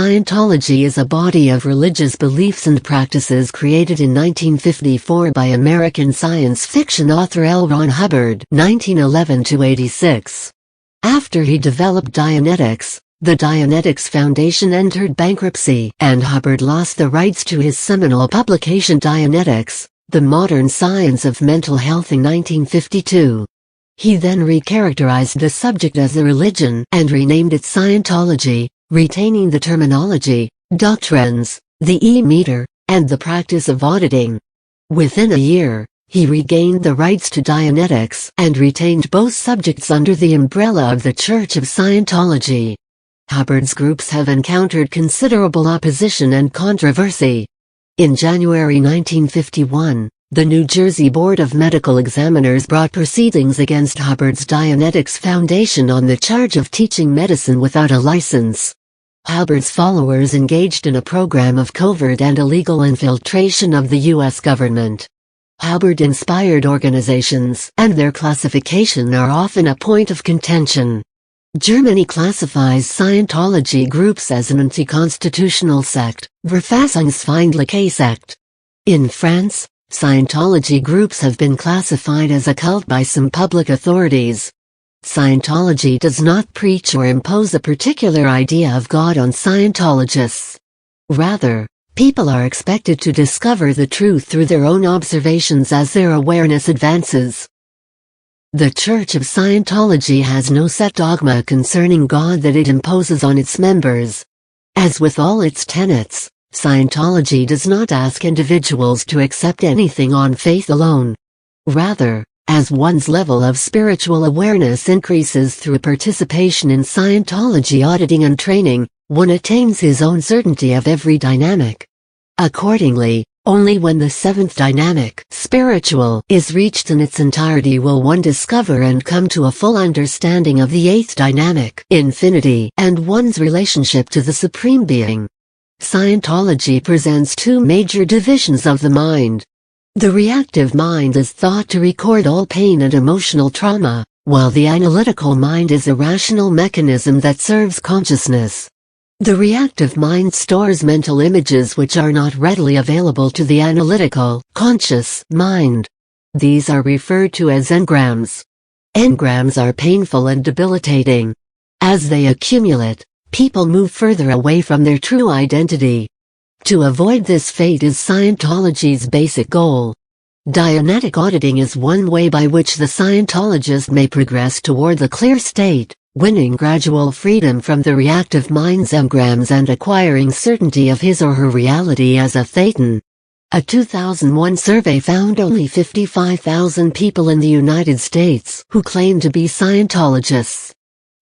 Scientology is a body of religious beliefs and practices created in 1954 by American science fiction author L. Ron Hubbard (1911–86). After he developed Dianetics, the Dianetics Foundation entered bankruptcy, and Hubbard lost the rights to his seminal publication Dianetics, The Modern Science of Mental Health in 1952. He then recharacterized the subject as a religion and renamed it Scientology, retaining the terminology, doctrines, the E-meter, and the practice of auditing. Within a year, he regained the rights to Dianetics and retained both subjects under the umbrella of the Church of Scientology. Hubbard's groups have encountered considerable opposition and controversy. In January 1951, the New Jersey Board of Medical Examiners brought proceedings against Hubbard's Dianetics Foundation on the charge of teaching medicine without a license. Hubbard's followers engaged in a program of covert and illegal infiltration of the U.S. government. Hubbard-inspired organizations and their classification are often a point of contention. Germany classifies Scientology groups as an anti-constitutional sect, Verfassungsfeindliche sect. In France, Scientology groups have been classified as a cult by some public authorities. Scientology does not preach or impose a particular idea of God on Scientologists. Rather, people are expected to discover the truth through their own observations as their awareness advances. The Church of Scientology has no set dogma concerning God that it imposes on its members. As with all its tenets, Scientology does not ask individuals to accept anything on faith alone. Rather, as one's level of spiritual awareness increases through participation in Scientology auditing and training, one attains his own certainty of every dynamic. Accordingly, only when the seventh dynamic, spiritual, is reached in its entirety will one discover and come to a full understanding of the eighth dynamic, infinity, and one's relationship to the Supreme Being. Scientology presents two major divisions of the mind. The reactive mind is thought to record all pain and emotional trauma, while the analytical mind is a rational mechanism that serves consciousness. The reactive mind stores mental images which are not readily available to the analytical, conscious mind. These are referred to as engrams. Engrams are painful and debilitating. As they accumulate, people move further away from their true identity. To avoid this fate is Scientology's basic goal. Dianetic auditing is one way by which the Scientologist may progress toward the clear state, winning gradual freedom from the reactive mind's engrams and acquiring certainty of his or her reality as a thetan. A 2001 survey found only 55,000 people in the United States who claim to be Scientologists.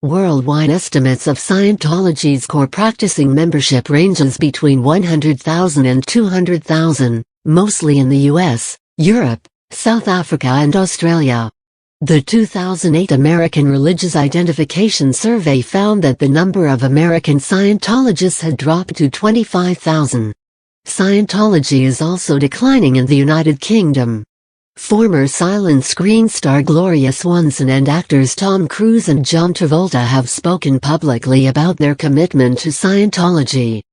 Worldwide estimates of Scientology's core practicing membership ranges between 100,000 and 200,000, mostly in the US, Europe, South Africa and Australia. The 2008 American Religious Identification Survey found that the number of American Scientologists had dropped to 25,000. Scientology is also declining in the United Kingdom. Former silent screen star Gloria Swanson and actors Tom Cruise and John Travolta have spoken publicly about their commitment to Scientology.